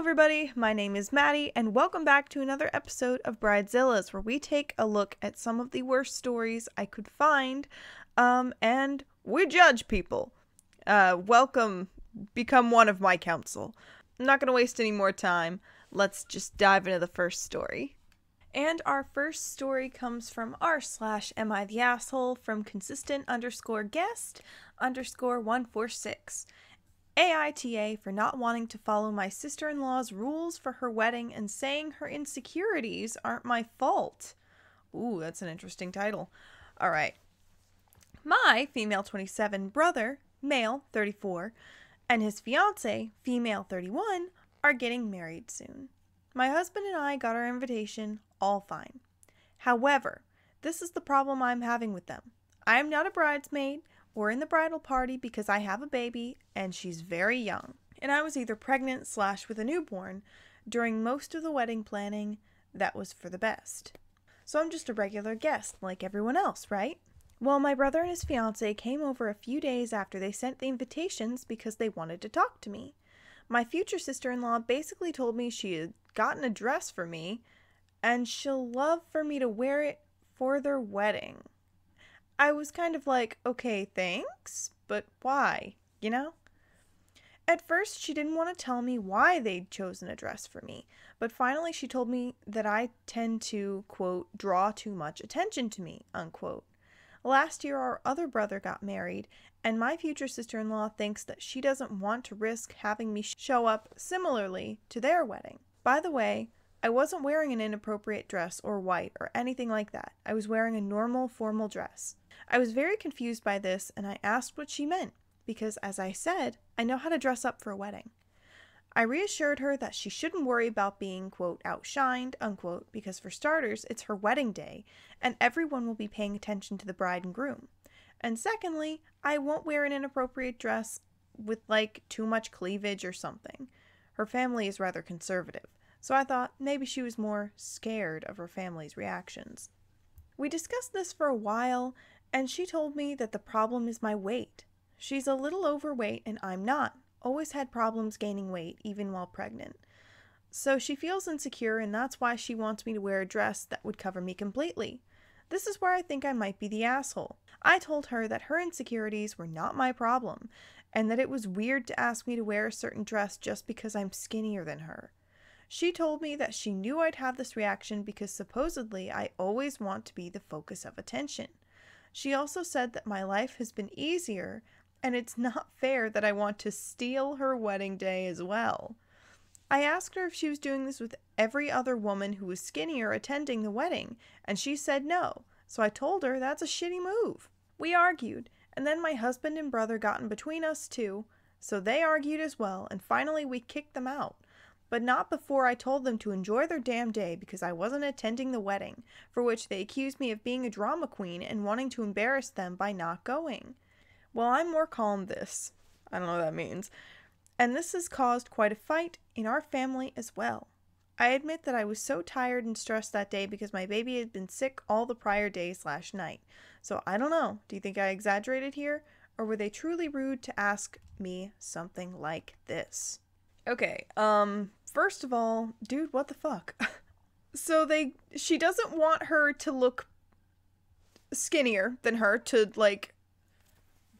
everybody, my name is Maddie, and welcome back to another episode of Bridezillas, where we take a look at some of the worst stories I could find, and we judge people. Welcome, become one of my council. I'm not gonna waste any more time, let's just dive into the first story. And our first story comes from r/am I the asshole from consistent_guest_146. AITA for not wanting to follow my sister-in-law's rules for her wedding and saying her insecurities aren't my fault. Ooh, that's an interesting title. Alright. My female 27 brother, male 34, and his fiance, female 31, are getting married soon. My husband and I got our invitation, all fine. However, this is the problem I'm having with them. I am not a bridesmaid or in the bridal party because I have a baby and she's very young. And I was either pregnant / with a newborn during most of the wedding planning that was for the best. So I'm just a regular guest like everyone else, right? Well, my brother and his fiance came over a few days after they sent the invitations because they wanted to talk to me. My future sister-in-law basically told me she had gotten a dress for me and she'll love for me to wear it for their wedding. I was kind of like, okay, thanks, but why, you know? At first, she didn't want to tell me why they'd chosen a dress for me, but finally she told me that I tend to, quote, draw too much attention to me, unquote. Last year, our other brother got married, and my future sister-in-law thinks that she doesn't want to risk having me show up similarly to their wedding. By the way, I wasn't wearing an inappropriate dress or white or anything like that. I was wearing a normal formal dress. I was very confused by this and I asked what she meant because, as I said, I know how to dress up for a wedding. I reassured her that she shouldn't worry about being, quote, outshined, unquote, because for starters, it's her wedding day and everyone will be paying attention to the bride and groom. And secondly, I won't wear an inappropriate dress with like too much cleavage or something. Her family is rather conservative. So I thought maybe she was more scared of her family's reactions. We discussed this for a while, and she told me that the problem is my weight. She's a little overweight and I'm not. Always had problems gaining weight, even while pregnant. So she feels insecure and that's why she wants me to wear a dress that would cover me completely. This is where I think I might be the asshole. I told her that her insecurities were not my problem, and that it was weird to ask me to wear a certain dress just because I'm skinnier than her. She told me that she knew I'd have this reaction because supposedly I always want to be the focus of attention. She also said that my life has been easier and it's not fair that I want to steal her wedding day as well. I asked her if she was doing this with every other woman who was skinnier attending the wedding, and she said no, so I told her that's a shitty move. We argued, and then my husband and brother got in between us too, so they argued as well, and finally we kicked them out. But not before I told them to enjoy their damn day because I wasn't attending the wedding, for which they accused me of being a drama queen and wanting to embarrass them by not going. Well, I'm more calm this. I don't know what that means. And this has caused quite a fight in our family as well. I admit that I was so tired and stressed that day because my baby had been sick all the prior day / night. So I don't know, do you think I exaggerated here? Or were they truly rude to ask me something like this? Okay, first of all, dude, what the fuck? So she doesn't want her to look skinnier than her, to, like,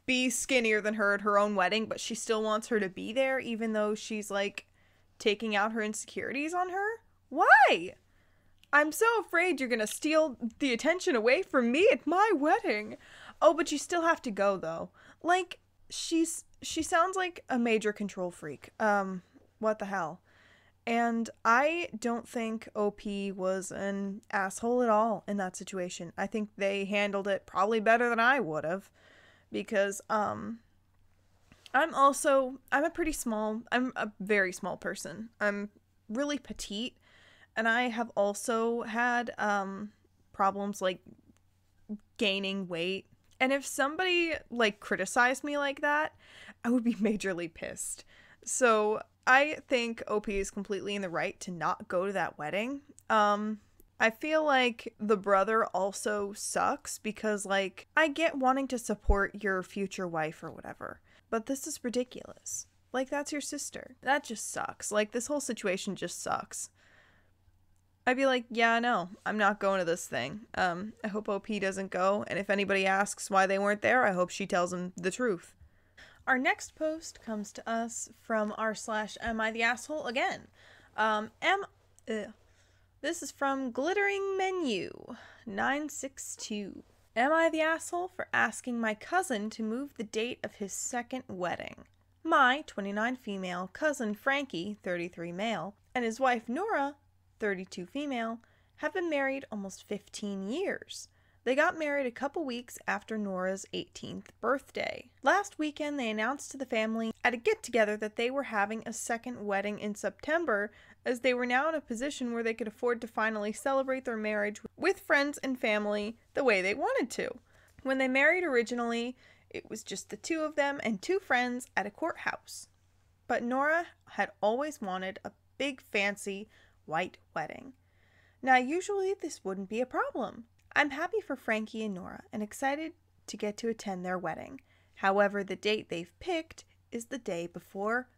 be skinnier than her at her own wedding, but she still wants her to be there even though she's, like, taking out her insecurities on her? Why? I'm so afraid you're gonna steal the attention away from me at my wedding. Oh, but you still have to go, though. Like, she sounds like a major control freak. What the hell? And I don't think OP was an asshole at all in that situation. I think they handled it probably better than I would have. Because, I'm a very small person. I'm really petite. And I have also had, problems, like, gaining weight. And if somebody, like, criticized me like that, I would be majorly pissed. So I think OP is completely in the right to not go to that wedding. I feel like the brother also sucks because, like, I get wanting to support your future wife or whatever, but this is ridiculous. Like, that's your sister. That just sucks. Like, this whole situation just sucks. I'd be like, yeah, no, I'm not going to this thing. I hope OP doesn't go, and if anybody asks why they weren't there, I hope she tells them the truth. Our next post comes to us from r/am I the asshole again. This is from Glittering Menu 962. Am I the asshole for asking my cousin to move the date of his second wedding? My 29 female cousin Frankie, 33 male, and his wife Nora, 32 female, have been married almost 15 years. They got married a couple weeks after Nora's 18th birthday. Last weekend, they announced to the family at a get-together that they were having a second wedding in September, as they were now in a position where they could afford to finally celebrate their marriage with friends and family the way they wanted to. When they married originally, it was just the two of them and two friends at a courthouse. But Nora had always wanted a big, fancy, white wedding. Now, usually this wouldn't be a problem. I'm happy for Frankie and Nora and excited to get to attend their wedding. However, the date they've picked is the day before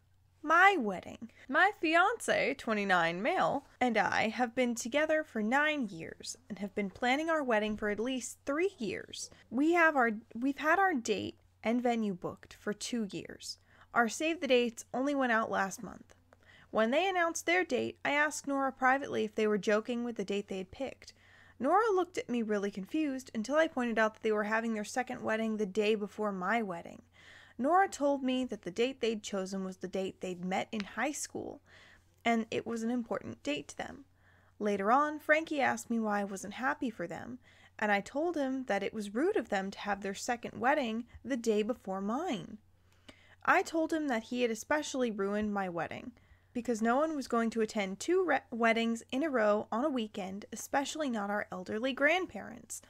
my wedding. My fiance, 29 male, and I have been together for 9 years and have been planning our wedding for at least 3 years. We've had our date and venue booked for 2 years. Our save the dates only went out last month. When they announced their date, I asked Nora privately if they were joking with the date they had picked. Nora looked at me really confused until I pointed out that they were having their second wedding the day before my wedding. Nora told me that the date they'd chosen was the date they'd met in high school, and it was an important date to them. Later on, Frankie asked me why I wasn't happy for them, and I told him that it was rude of them to have their second wedding the day before mine. I told him that he had especially ruined my wedding, because no one was going to attend two weddings in a row on a weekend, especially not our elderly grandparents.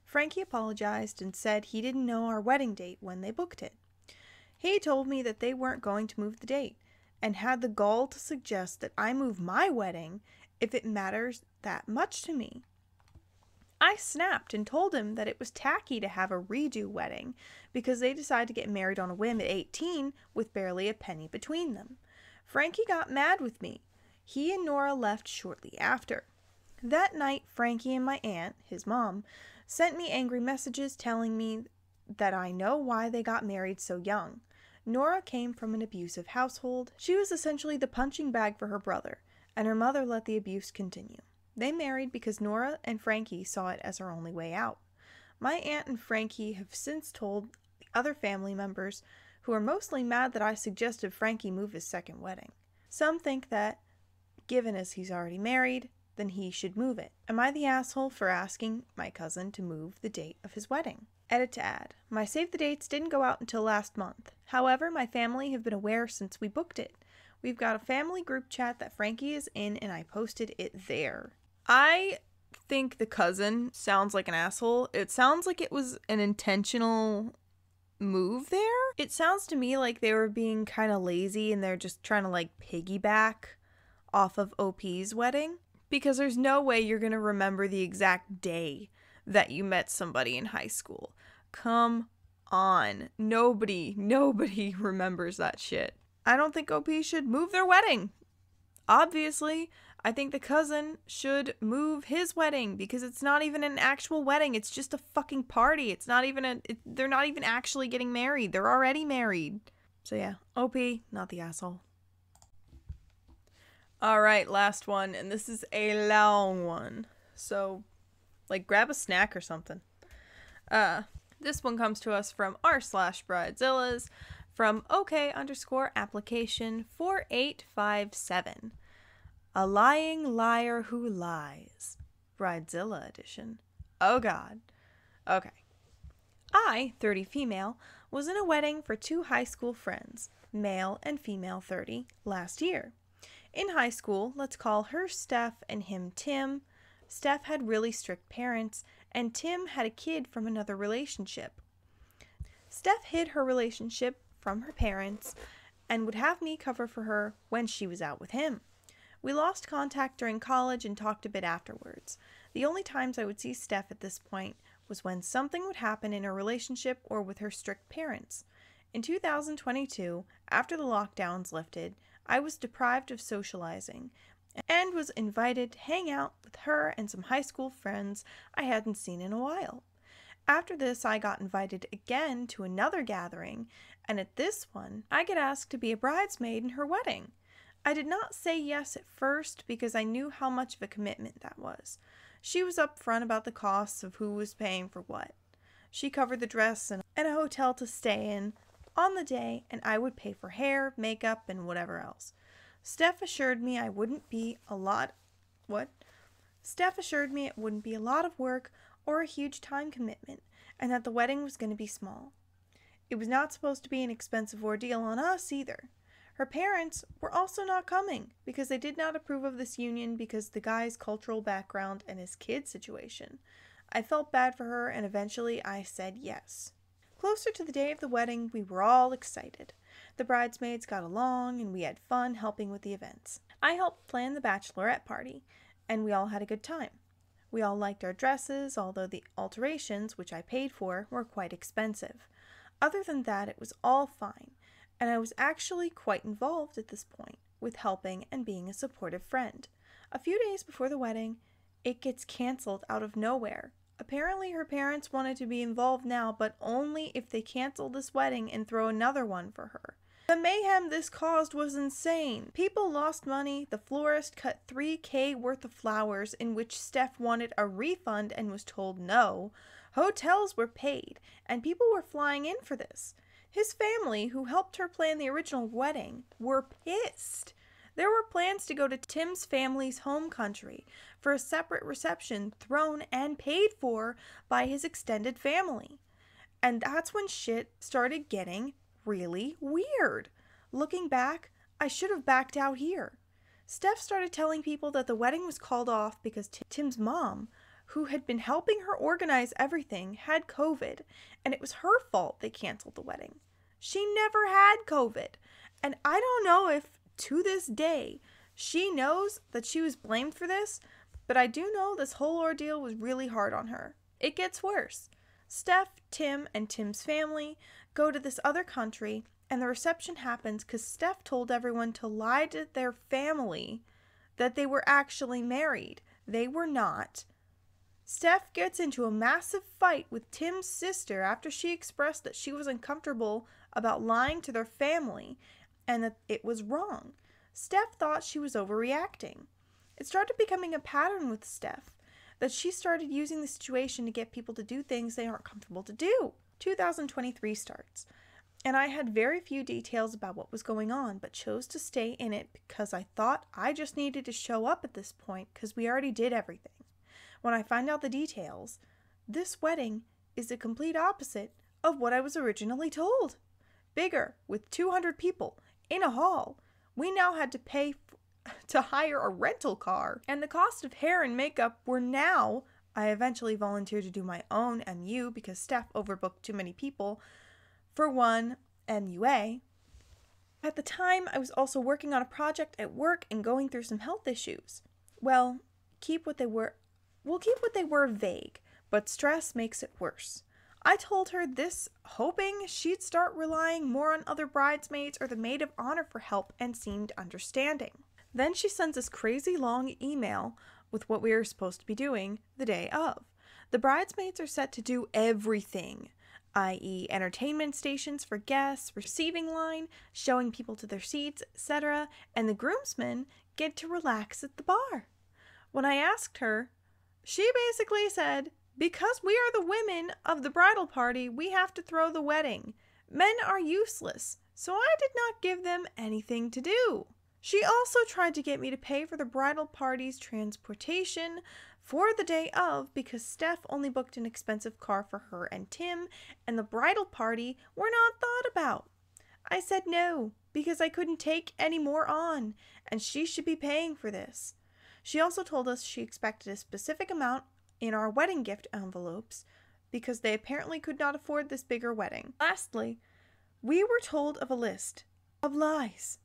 Frankie apologized and said he didn't know our wedding date when they booked it. He told me that they weren't going to move the date, and had the gall to suggest that I move my wedding if it matters that much to me. I snapped and told him that it was tacky to have a redo wedding, because they decided to get married on a whim at 18 with barely a penny between them. Frankie got mad with me. He and Nora left shortly after. That night, Frankie and my aunt, his mom, sent me angry messages telling me that I know why they got married so young. Nora came from an abusive household. She was essentially the punching bag for her brother, and her mother let the abuse continue. They married because Nora and Frankie saw it as her only way out. My aunt and Frankie have since told the other family members, who are mostly mad that I suggested Frankie move his second wedding. Some think that, given as he's already married, then he should move it. Am I the asshole for asking my cousin to move the date of his wedding? Edit to add. My save the dates didn't go out until last month. However, my family have been aware since we booked it. We've got a family group chat that Frankie is in, and I posted it there. I think the cousin sounds like an asshole. It sounds like it was an intentional move there. It sounds to me like they were being kind of lazy and they're just trying to like piggyback off of OP's wedding, because there's no way you're gonna remember the exact day that you met somebody in high school. Come on. Nobody remembers that shit. I don't think OP should move their wedding. Obviously, I think the cousin should move his wedding, because it's not even an actual wedding. It's just a fucking party. It's not even they're not even actually getting married. They're already married. So yeah, OP, not the asshole. All right, last one, and this is a long one. So, like, grab a snack or something. This one comes to us from r/Bridezillas from OK_application 4857. A lying liar who lies. Bridezilla edition. Oh God. Okay. I, 30 female, was in a wedding for two high school friends, male and female 30, last year. In high school, let's call her Steph and him Tim. Steph had really strict parents, and Tim had a kid from another relationship. Steph hid her relationship from her parents and would have me cover for her when she was out with him. We lost contact during college and talked a bit afterwards. The only times I would see Steph at this point was when something would happen in her relationship or with her strict parents. In 2022, after the lockdowns lifted, I was deprived of socializing and was invited to hang out with her and some high school friends I hadn't seen in a while. After this, I got invited again to another gathering, and at this one, I get asked to be a bridesmaid in her wedding. I did not say yes at first because I knew how much of a commitment that was. She was upfront about the costs of who was paying for what. She covered the dress and a hotel to stay in on the day, and I would pay for hair, makeup, and whatever else. Steph assured me it wouldn't be a lot of work or a huge time commitment, and that the wedding was going to be small. It was not supposed to be an expensive ordeal on us either. Her parents were also not coming because they did not approve of this union because of the guy's cultural background and his kid situation. I felt bad for her, and eventually I said yes. Closer to the day of the wedding, we were all excited. The bridesmaids got along, and we had fun helping with the events. I helped plan the bachelorette party, and we all had a good time. We all liked our dresses, although the alterations, which I paid for, were quite expensive. Other than that, it was all fine, and I was actually quite involved at this point, with helping and being a supportive friend. A few days before the wedding, it gets canceled out of nowhere. Apparently her parents wanted to be involved now, but only if they canceled this wedding and throw another one for her. The mayhem this caused was insane. People lost money. The florist cut $3,000 worth of flowers, in which Steph wanted a refund and was told no. Hotels were paid, and people were flying in for this. His family, who helped her plan the original wedding, were pissed. There were plans to go to Tim's family's home country for a separate reception thrown and paid for by his extended family. And that's when shit started getting really weird. Looking back, I should have backed out here. Steph started telling people that the wedding was called off because Tim's mom, who had been helping her organize everything, had COVID, and it was her fault they canceled the wedding. She never had COVID, and I don't know if to this day she knows that she was blamed for this, but I do know this whole ordeal was really hard on her. It gets worse. Steph, Tim, and Tim's family go to this other country, and the reception happens because Steph told everyone to lie to their family that they were actually married. They were not. Steph gets into a massive fight with Tim's sister after she expressed that she was uncomfortable about lying to their family and that it was wrong. Steph thought she was overreacting. It started becoming a pattern with Steph that she started using the situation to get people to do things they aren't comfortable to do. 2023 starts, and I had very few details about what was going on, but chose to stay in it because I thought I just needed to show up at this point because we already did everything. When I find out the details, this wedding is the complete opposite of what I was originally told. Bigger, with 200 people, in a hall. We now had to pay to hire a rental car, and the cost of hair and makeup were now, I eventually volunteered to do my own MU because Steph overbooked too many people for one MUA. At the time, I was also working on a project at work and going through some health issues. Well, keep what they were vague, but stress makes it worse. I told her this, hoping she'd start relying more on other bridesmaids or the maid of honor for help, and seemed understanding. Then she sends this crazy long email with what we were supposed to be doing the day of. The bridesmaids are set to do everything, i.e. entertainment stations for guests, receiving line, showing people to their seats, etc., and the groomsmen get to relax at the bar. When I asked her, she basically said, because we are the women of the bridal party, we have to throw the wedding. Men are useless, so I did not give them anything to do. She also tried to get me to pay for the bridal party's transportation for the day of because Steph only booked an expensive car for her and Tim, and the bridal party were not thought about. I said no, because I couldn't take any more on, and she should be paying for this. She also told us she expected a specific amount in our wedding gift envelopes because they apparently could not afford this bigger wedding. Lastly, we were told of a list of lies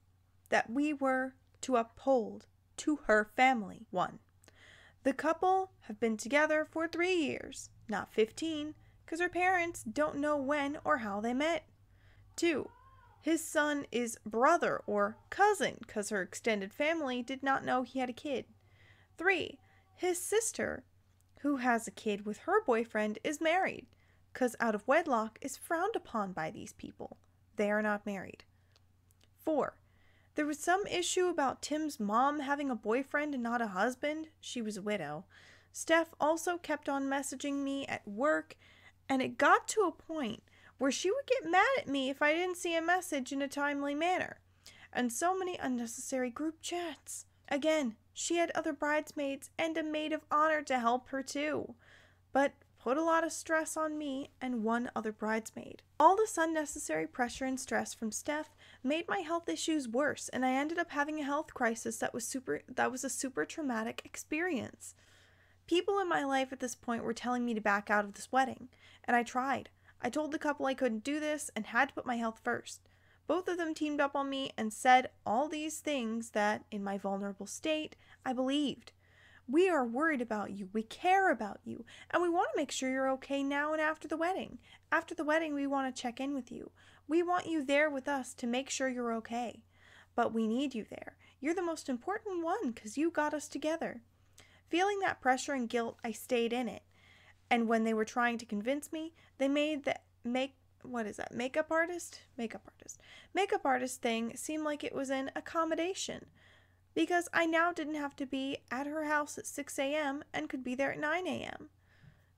that we were to uphold to her family. 1. The couple have been together for 3 years, not 15, because her parents don't know when or how they met. 2. His son is brother or cousin because her extended family did not know he had a kid. 3. His sister, who has a kid with her boyfriend, is married because out of wedlock is frowned upon by these people. They are not married. 4. There was some issue about Tim's mom having a boyfriend and not a husband. She was a widow. Steph also kept on messaging me at work, and it got to a point where she would get mad at me if I didn't see a message in a timely manner. And so many unnecessary group chats. Again, she had other bridesmaids and a maid of honor to help her too, but put a lot of stress on me and one other bridesmaid. All this unnecessary pressure and stress from Steph made my health issues worse, and I ended up having a health crisis that was a super traumatic experience. People in my life at this point were telling me to back out of this wedding, and I tried. I told the couple I couldn't do this and had to put my health first. Both of them teamed up on me and said all these things that, in my vulnerable state, I believed. We are worried about you, we care about you, and we want to make sure you're okay now and after the wedding. After the wedding, we want to check in with you. We want you there with us to make sure you're okay. But we need you there. You're the most important one because you got us together. Feeling that pressure and guilt, I stayed in it. And when they were trying to convince me, they made the makeup artist thing seem like it was an accommodation. Because I now didn't have to be at her house at 6 a.m. and could be there at 9 a.m.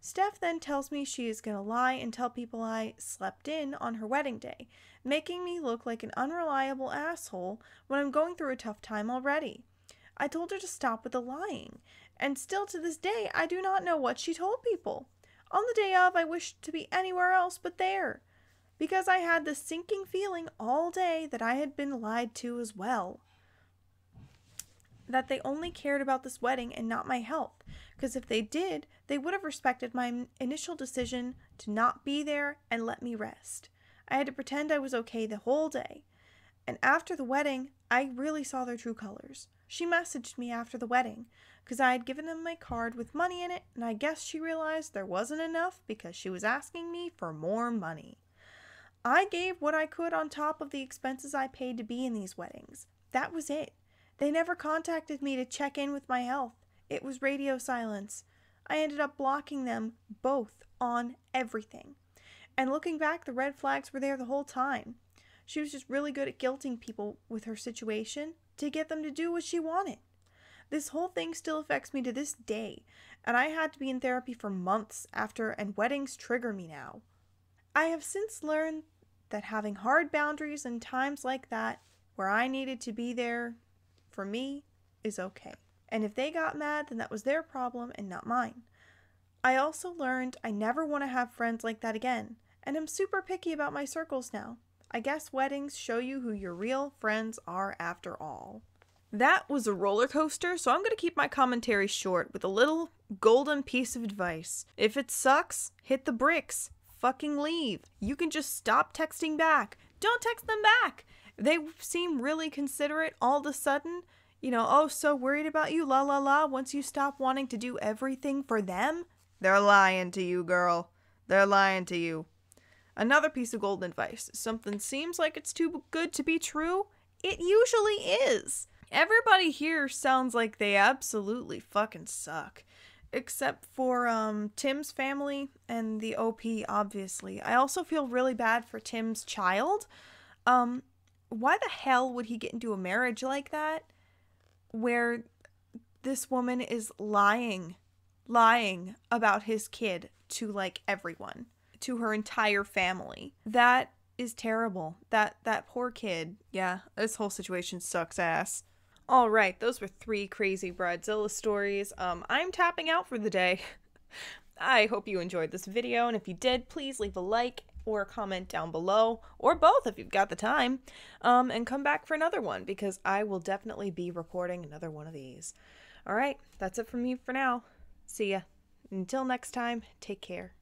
Steph then tells me she is going to lie and tell people I slept in on her wedding day, making me look like an unreliable asshole when I'm going through a tough time already. I told her to stop with the lying, and still to this day I do not know what she told people. On the day of, I wished to be anywhere else but there, because I had this sinking feeling all day that I had been lied to as well. That they only cared about this wedding and not my health, because if they did, they would have respected my initial decision to not be there and let me rest. I had to pretend I was okay the whole day. And after the wedding, I really saw their true colors. She messaged me after the wedding, because I had given them my card with money in it, and I guess she realized there wasn't enough because she was asking me for more money. I gave what I could on top of the expenses I paid to be in these weddings. That was it. They never contacted me to check in with my health. It was radio silence. I ended up blocking them both on everything. And looking back, the red flags were there the whole time. She was just really good at guilting people with her situation to get them to do what she wanted. This whole thing still affects me to this day, and I had to be in therapy for months after, and weddings trigger me now. I have since learned that having hard boundaries in times like that, where I needed to be there for me, is okay. And if they got mad, then that was their problem and not mine. I also learned I never want to have friends like that again, and I'm super picky about my circles now. I guess weddings show you who your real friends are after all. That was a roller coaster, so I'm going to keep my commentary short with a little golden piece of advice. If it sucks, hit the bricks. Fucking leave. You can just stop texting back. Don't text them back. They seem really considerate all of a sudden. You know, oh, so worried about you, la la la. Once you stop wanting to do everything for them, they're lying to you, girl. They're lying to you. Another piece of golden advice. Something seems like it's too good to be true. It usually is. Everybody here sounds like they absolutely fucking suck. Except for Tim's family and the OP, obviously. I also feel really bad for Tim's child. Why the hell would he get into a marriage like that? Where this woman is lying about his kid to, like, everyone. To her entire family. That is terrible. That poor kid. Yeah, this whole situation sucks ass. Alright, those were 3 crazy Bridezilla stories. I'm tapping out for the day. I hope you enjoyed this video, and if you did, please leave a like or a comment down below, or both if you've got the time, and come back for another one, because I will definitely be recording another one of these. Alright, that's it from me for now. See ya. Until next time, take care.